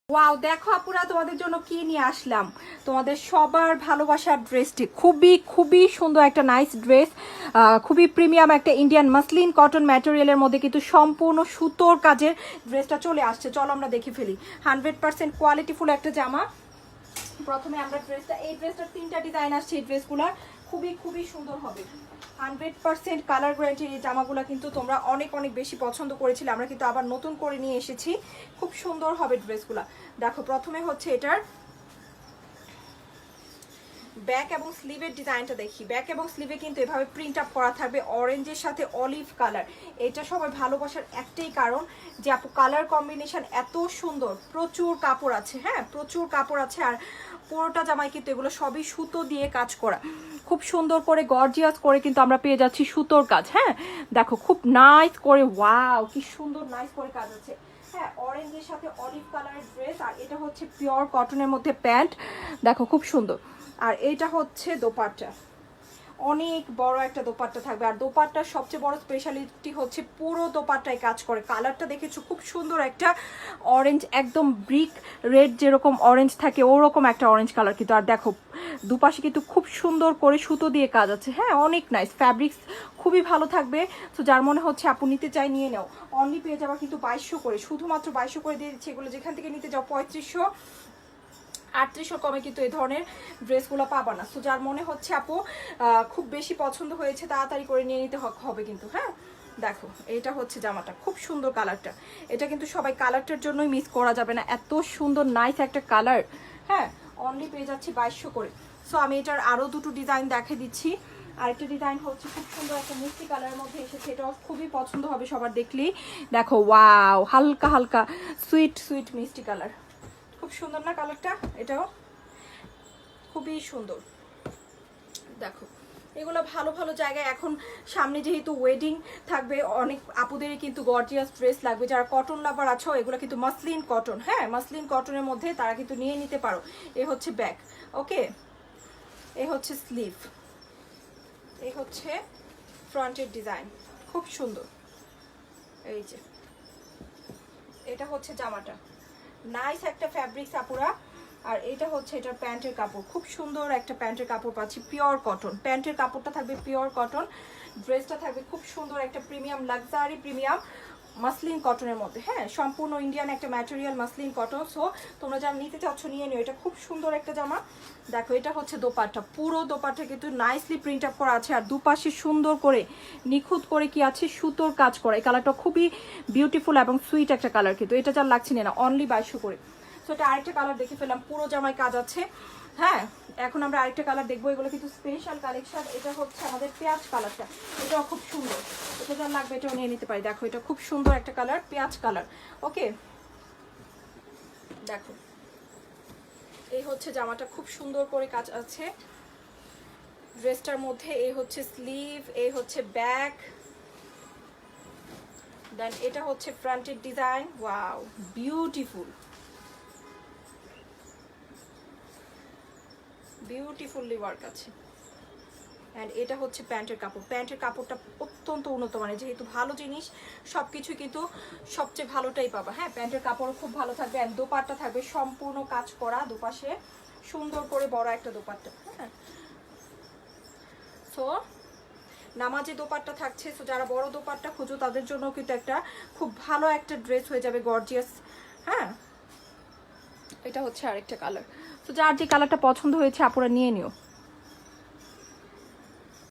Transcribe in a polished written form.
Wow, দেখো আপুরা তোমাদের জন্য কি নিয়ে আসলাম। তোমাদের সবার ভালোবাসার ড্রেসটি খুবই খুবই সুন্দর একটা নাইস ড্রেস, খুবই প্রিমিয়াম একটা ইন্ডিয়ান মাসলিন কটন ম্যাটেরিয়ালের মধ্যে কিন্তু সম্পূর্ণ সুতোর কাজের ড্রেসটা চলে আসছে। চলো আমরা দেখে ফেলি। 100% কোয়ালিটিফুল একটা জামা। প্রথমে আমরা এই ড্রেসটার 3টা ডিজাইন আসছে। এই ড্রেসগুলোর খুবই খুবই সুন্দর হবে। 100% কালার গ্যারান্টির এই জামাগুলো কিন্তু তোমরা অনেক অনেক বেশি পছন্দ করেছিলে, আমরা কিন্তু আবার নতুন করে নিয়ে এসেছি। খুব সুন্দর হবে ড্রেসগুলো। দেখো প্রথমে হচ্ছে এটার ব্যাক এবং স্লিভের ডিজাইনটা দেখি। ব্যাক এবং স্লিভে কিন্তু এভাবে প্রিন্ট আপ করা থাকবে অরেঞ্জের সাথে অলিভ কালার। এটা সবাই ভালোবাসার একটাই কারণ যে আপু কালার কম্বিনেশন এত সুন্দর। প্রচুর কাপড় আছে, হ্যাঁ প্রচুর কাপড় আছে। আর পুরোটা জামাই কিন্তু এগুলো সবই সুতো দিয়ে কাজ করা, খুব সুন্দর করে গর্জিয়াস করে কিন্তু আমরা পেয়ে যাচ্ছি সুতোর কাজ। হ্যাঁ দেখো খুব নাইস করে, ওয়াও কি সুন্দর নাইস করে কাজ আছে। হ্যাঁ অরেঞ্জের সাথে অলিভ কালারের ড্রেস। আর এটা হচ্ছে পিওর কটনের মধ্যে প্যান্ট, দেখো খুব সুন্দর। আর এটা হচ্ছে দোপাট্টা, অনেক বড় একটা দোপাট্টা থাকবে। আর দোপাট্টার সবচেয়ে বড় স্পেশালিটি হচ্ছে পুরো দোপাট্টায় কাজ করে। কালারটা দেখেছো খুব সুন্দর একটা অরেঞ্জ, একদম ব্রিক রেড যেরকম অরেঞ্জ থাকে ওরকম একটা অরেঞ্জ কালার কিন্তু। আর দেখো দুপাশে কিন্তু খুব সুন্দর করে সুতো দিয়ে কাজ আছে। হ্যাঁ অনেক নাইস, ফ্যাব্রিক্স খুবই ভালো থাকবে। তো যার মনে হচ্ছে আপু নিতে চাই নিয়ে নাও। অনলি পেয়ে যাওয়া কিন্তু 2200 করে, শুধুমাত্র 2200 করে দিয়ে দিচ্ছে। এগুলো যেখান থেকে নিতে যাও 3500 3800 কমে কিন্তু এই ধরনের ড্রেসগুলো পাবা না। সো যার মনে হচ্ছে আপু খুব বেশি পছন্দ হয়েছে তাড়াতাড়ি করে নিয়ে নিতে হবে কিন্তু। হ্যাঁ দেখো এটা হচ্ছে জামাটা, খুব সুন্দর কালারটা। এটা কিন্তু সবাই কালারটার জন্যই মিস করা যাবে না, এত সুন্দর নাইস একটা কালার। হ্যাঁ অনলি পেয়ে যাচ্ছি 2200 করে। সো আমি এটার আরও দুটো ডিজাইন দেখে দিচ্ছি। আরেকটা ডিজাইন হচ্ছে খুব সুন্দর একটা মিষ্টি কালারের মধ্যে এসেছে, এটাও খুবই পছন্দ হবে সবার দেখলেই। দেখো ওয়াও, হালকা হালকা সুইট সুইট মিষ্টি কালার, খুব সুন্দর না কালারটা? এটাও খুবই সুন্দর। দেখো এগুলো ভালো ভালো জায়গায় এখন সামনে যেহেতু ওয়েডিং থাকবে, অনেক আপুদেরই কিন্তু গর্জিয়াস ড্রেস লাগবে। যারা কটন লাভার আছো এগুলো কিন্তু মাসলিন কটন, হ্যাঁ মাসলিন কটনের মধ্যে তারা কিন্তু নিয়ে নিতে পারো। এ হচ্ছে ব্যাক, ওকে এ হচ্ছে স্লিভ, এই হচ্ছে ফ্রন্টের ডিজাইন, খুব সুন্দর। এই যে এটা হচ্ছে জামাটা, নাইস একটা ফ্যাব্রিক্স আপুরা। আর এটা হচ্ছে এটার প্যান্টের কাপড়, খুব সুন্দর একটা প্যান্টের কাপড় পাচ্ছি পিওর কটন। প্যান্টের কাপড়টা থাকবে পিওর কটন, ড্রেসটা থাকবে খুব সুন্দর একটা প্রিমিয়াম লাক্সারি প্রিমিয়াম মাসলিন কটনের মধ্যে। হ্যাঁ সম্পূর্ণ ইন্ডিয়ান একটা ম্যাটেরিয়াল মাসলিন কটন। সো তোমরা যারা নিতে চাচ্ছ নিয়ে নিও, এটা খুব সুন্দর একটা জামা। দেখো এটা হচ্ছে দোপাট্টা, পুরো দোপাট্টা কিন্তু নাইসলি প্রিন্ট আপ করা আছে। আর দুপাশে সুন্দর করে নিখুঁত করে কি আছে সুতোর কাজ করা। এই কালারটা খুবই বিউটিফুল এবং সুইট একটা কালার কিন্তু। এটা যার লাগছে না অনলি 2200 করে। সো এটা আরেকটা কালার দেখে ফেলাম, পুরো জামায় কাজ আছে। হ্যাঁ এখন আমরা আরেকটা কালার দেখবো, এগুলো কিন্তু স্পেশাল কালেকশন। এটা হচ্ছে আমাদের পেঁয়াজ কালারটা, এটাও খুব সুন্দর। এটা যার লাগবে এটাও নিয়ে নিতে পারি। দেখো এটা খুব সুন্দর একটা কালার, পেঁয়াজ কালার। ওকে দেখো এই হচ্ছে জামাটা, খুব সুন্দর করে কাজ আছে ড্রেসটার মধ্যে। এই হচ্ছে স্লিভ, এই হচ্ছে ব্যাক, দেন এটা হচ্ছে ফ্রন্টের design. Wow beautiful, beautifully work আছে। অ্যান্ড এটা হচ্ছে প্যান্টের কাপড়। প্যান্টের কাপড়টা অত্যন্ত উন্নত মানের, যেহেতু ভালো জিনিস সব কিছু কিন্তু সবচেয়ে ভালোটাই পাবা। হ্যাঁ প্যান্টের কাপড়ও খুব ভালো থাকবে। অ্যান্ড দোপাট্টা থাকবে সম্পূর্ণ কাজ করা, দুপাশে সুন্দর করে বড় একটা দোপাট্টা। হ্যাঁ সো নামাজি দোপাট্টা থাকছে। সো যারা বড় দোপাট্টা খুঁজো তাদের জন্য কিন্তু একটা খুব ভালো একটা ড্রেস হয়ে যাবে, গর্জিয়াস। হ্যাঁ এটা হচ্ছে আরেকটা কালার। তো যার যে কালারটা পছন্দ হয়েছে আপনারা নিয়ে নিও।